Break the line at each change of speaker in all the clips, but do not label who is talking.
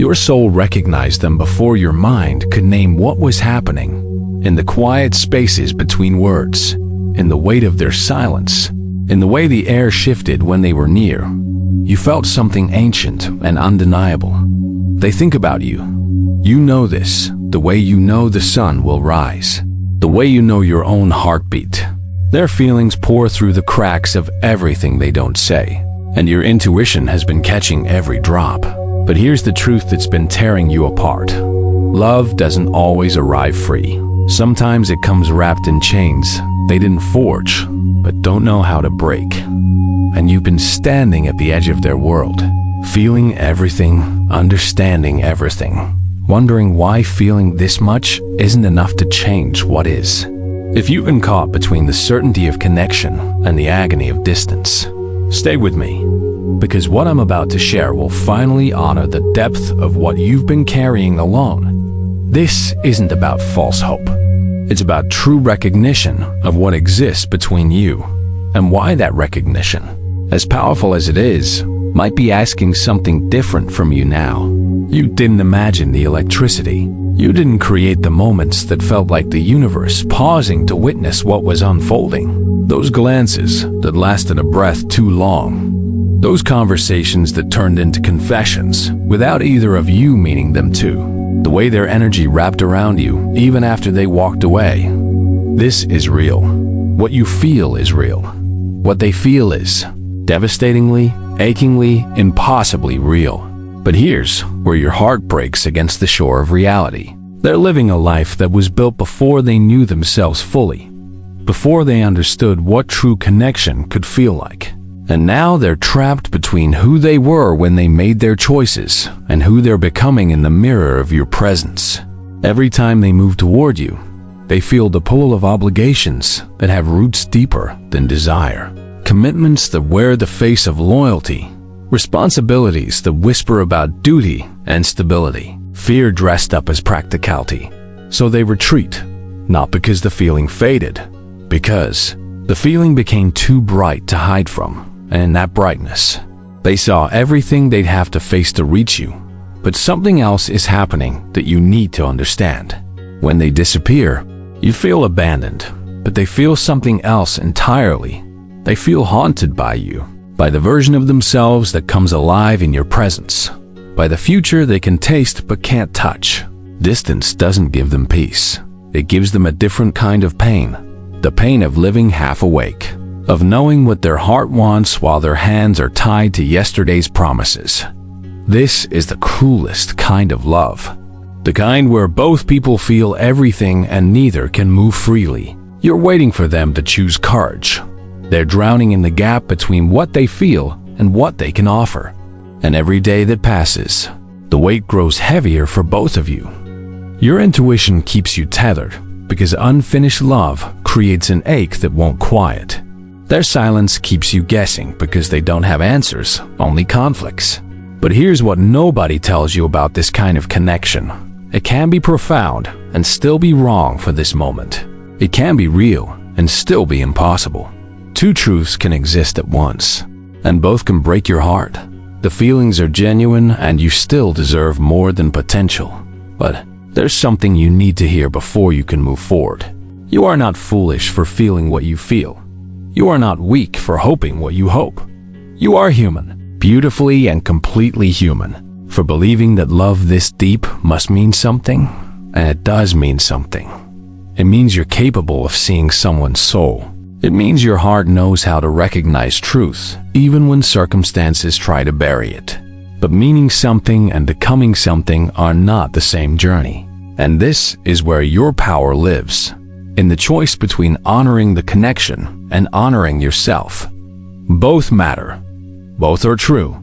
Your soul recognized them before your mind could name what was happening. In the quiet spaces between words, in the weight of their silence, in the way the air shifted when they were near, you felt something ancient and undeniable. They think about you. You know this, the way you know the sun will rise, the way you know your own heartbeat. Their feelings pour through the cracks of everything they don't say, and your intuition has been catching every drop. But here's the truth that's been tearing you apart. Love doesn't always arrive free. Sometimes it comes wrapped in chains they didn't forge, but don't know how to break. And you've been standing at the edge of their world, feeling everything, understanding everything, wondering why feeling this much isn't enough to change what is. If you've been caught between the certainty of connection and the agony of distance, stay with me, because what I'm about to share will finally honor the depth of what you've been carrying alone. This isn't about false hope. It's about true recognition of what exists between you, and why that recognition, as powerful as it is, might be asking something different from you now. You didn't imagine the electricity. You didn't create the moments that felt like the universe pausing to witness what was unfolding. Those glances that lasted a breath too long. Those conversations that turned into confessions without either of you meaning them to. The way their energy wrapped around you even after they walked away. This is real. What you feel is real. What they feel is devastatingly, achingly, impossibly real. But here's where your heart breaks against the shore of reality. They're living a life that was built before they knew themselves fully, before they understood what true connection could feel like. And now they're trapped between who they were when they made their choices and who they're becoming in the mirror of your presence. Every time they move toward you, they feel the pull of obligations that have roots deeper than desire. Commitments that wear the face of loyalty. Responsibilities that whisper about duty and stability. Fear dressed up as practicality. So they retreat, not because the feeling faded, because the feeling became too bright to hide from. And in that brightness, they saw everything they'd have to face to reach you. But something else is happening that you need to understand. When they disappear, you feel abandoned, but they feel something else entirely. They feel haunted by you, by the version of themselves that comes alive in your presence, by the future they can taste but can't touch. Distance doesn't give them peace. It gives them a different kind of pain. The pain of living half awake, of knowing what their heart wants while their hands are tied to yesterday's promises. This is the cruelest kind of love. The kind where both people feel everything and neither can move freely. You're waiting for them to choose courage. They're drowning in the gap between what they feel and what they can offer. And every day that passes, the weight grows heavier for both of you. Your intuition keeps you tethered because unfinished love creates an ache that won't quiet. Their silence keeps you guessing because they don't have answers, only conflicts. But here's what nobody tells you about this kind of connection. It can be profound and still be wrong for this moment. It can be real and still be impossible. Two truths can exist at once, and both can break your heart. The feelings are genuine and you still deserve more than potential. But there's something you need to hear before you can move forward. You are not foolish for feeling what you feel. You are not weak for hoping what you hope. You are human, beautifully and completely human, for believing that love this deep must mean something, and it does mean something. It means you're capable of seeing someone's soul. It means your heart knows how to recognize truth, even when circumstances try to bury it. But meaning something and becoming something are not the same journey. And this is where your power lives, in the choice between honoring the connection and honoring yourself. Both matter. Both are true.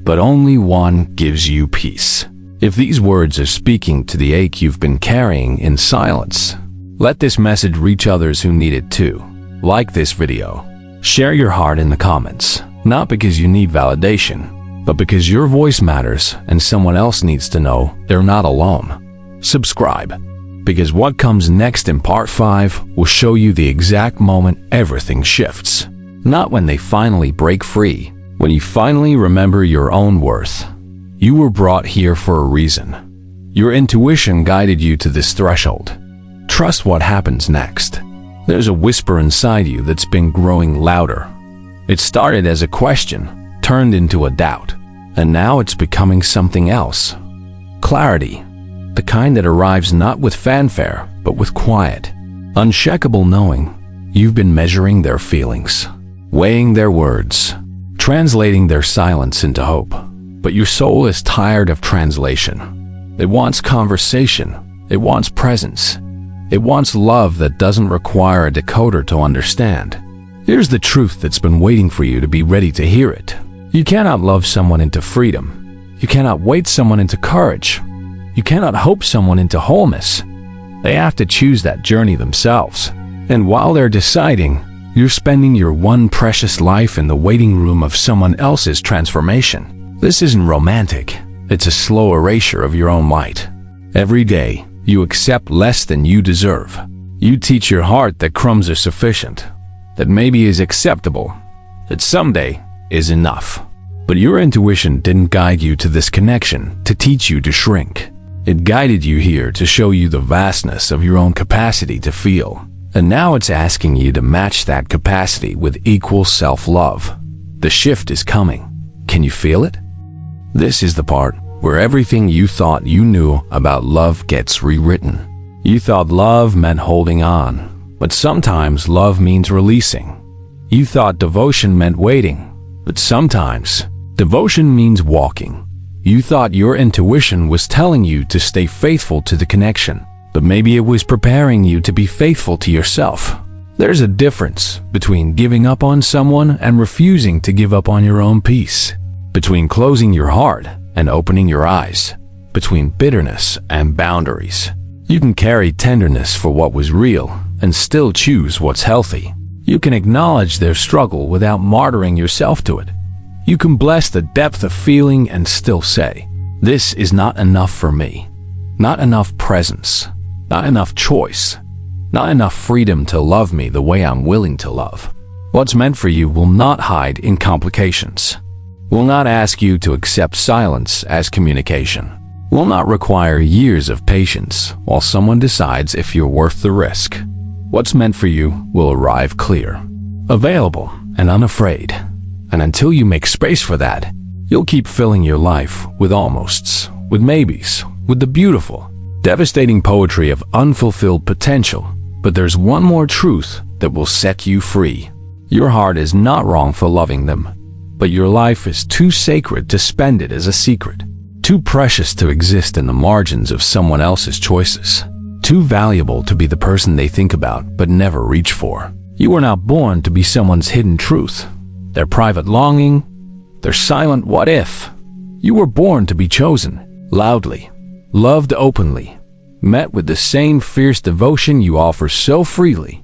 But only one gives you peace. If these words are speaking to the ache you've been carrying in silence, let this message reach others who need it too. Like this video. Share your heart in the comments, not because you need validation, but because your voice matters and someone else needs to know they're not alone. Subscribe, because what comes next in part 5 will show you the exact moment everything shifts. Not when they finally break free, when you finally remember your own worth. You were brought here for a reason. Your intuition guided you to this threshold. Trust what happens next. There's a whisper inside you that's been growing louder. It started as a question, turned into a doubt, and now it's becoming something else. Clarity, the kind that arrives not with fanfare, but with quiet, unshakable knowing. You've been measuring their feelings, weighing their words, translating their silence into hope. But your soul is tired of translation. It wants conversation. It wants presence. It wants love that doesn't require a decoder to understand. Here's the truth that's been waiting for you to be ready to hear it. You cannot love someone into freedom. You cannot wait someone into courage. You cannot hope someone into wholeness. They have to choose that journey themselves. And while they're deciding, you're spending your one precious life in the waiting room of someone else's transformation. This isn't romantic. It's a slow erasure of your own light. Every day, you accept less than you deserve. You teach your heart that crumbs are sufficient, that maybe is acceptable, that someday is enough. But your intuition didn't guide you to this connection to teach you to shrink. It guided you here to show you the vastness of your own capacity to feel. And now it's asking you to match that capacity with equal self-love. The shift is coming. Can you feel it? This is the part where everything you thought you knew about love gets rewritten. You thought love meant holding on, but sometimes love means releasing. You thought devotion meant waiting, but sometimes devotion means walking. You thought your intuition was telling you to stay faithful to the connection, but maybe it was preparing you to be faithful to yourself. There's a difference between giving up on someone and refusing to give up on your own peace, between closing your heart and opening your eyes, between bitterness and boundaries. You can carry tenderness for what was real and still choose what's healthy. You can acknowledge their struggle without martyring yourself to it. You can bless the depth of feeling and still say, "This is not enough for me." Not enough presence, not enough choice, not enough freedom to love me the way I'm willing to love. What's meant for you will not hide in complications, will not ask you to accept silence as communication, will not require years of patience while someone decides if you're worth the risk. What's meant for you will arrive clear, available, and unafraid. And until you make space for that, you'll keep filling your life with almosts, with maybes, with the beautiful, devastating poetry of unfulfilled potential. But there's one more truth that will set you free. Your heart is not wrong for loving them, but your life is too sacred to spend it as a secret, too precious to exist in the margins of someone else's choices, too valuable to be the person they think about but never reach for. You were not born to be someone's hidden truth, their private longing, their silent what if. You were born to be chosen, loudly, loved openly, met with the same fierce devotion you offer so freely.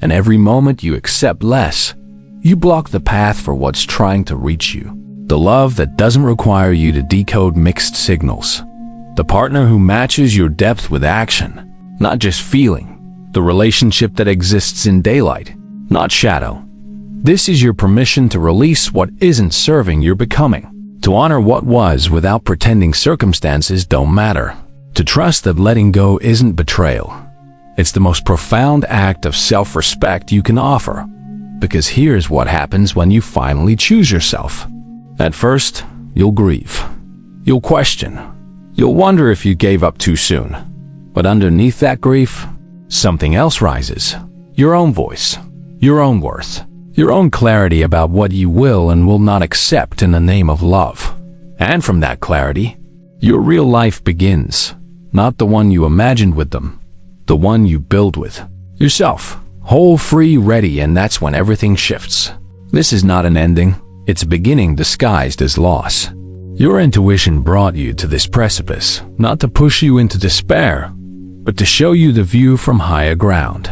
And every moment you accept less, you block the path for what's trying to reach you. The love that doesn't require you to decode mixed signals. The partner who matches your depth with action, not just feeling. The relationship that exists in daylight, not shadow. This is your permission to release what isn't serving your becoming. To honor what was without pretending circumstances don't matter. To trust that letting go isn't betrayal. It's the most profound act of self-respect you can offer. Because here's what happens when you finally choose yourself. At first, you'll grieve. You'll question. You'll wonder if you gave up too soon. But underneath that grief, something else rises. Your own voice. Your own worth. Your own clarity about what you will and will not accept in the name of love. And from that clarity, your real life begins. Not the one you imagined with them, the one you build with. Yourself, whole, free, ready, and that's when everything shifts. This is not an ending, it's a beginning disguised as loss. Your intuition brought you to this precipice, not to push you into despair, but to show you the view from higher ground.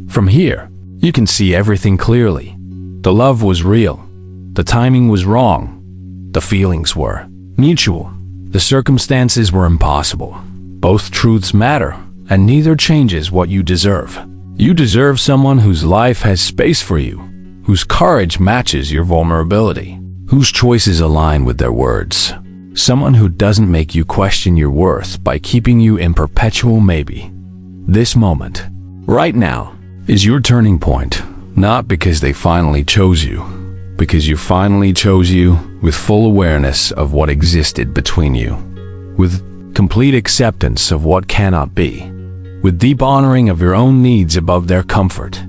From here, you can see everything clearly. The love was real. The timing was wrong. The feelings were mutual. The circumstances were impossible. Both truths matter, and neither changes what you deserve. You deserve someone whose life has space for you, whose courage matches your vulnerability, whose choices align with their words. Someone who doesn't make you question your worth by keeping you in perpetual maybe. This moment, right now, is your turning point. Not because they finally chose you, because you finally chose you with full awareness of what existed between you, with complete acceptance of what cannot be, with deep honoring of your own needs above their comfort.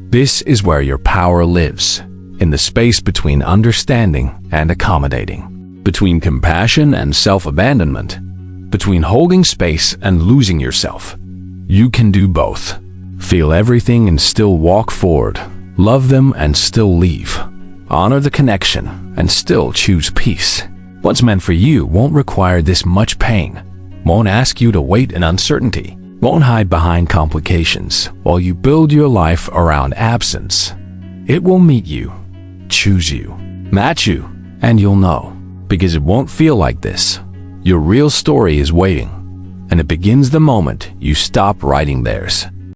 This is where your power lives, in the space between understanding and accommodating, between compassion and self-abandonment, between holding space and losing yourself. You can do both. Feel everything and still walk forward. Love them and still leave. Honor the connection and still choose peace. What's meant for you won't require this much pain, won't ask you to wait in uncertainty, won't hide behind complications while you build your life around absence. It will meet you, choose you, match you, and you'll know. Because it won't feel like this. Your real story is waiting, and it begins the moment you stop writing theirs.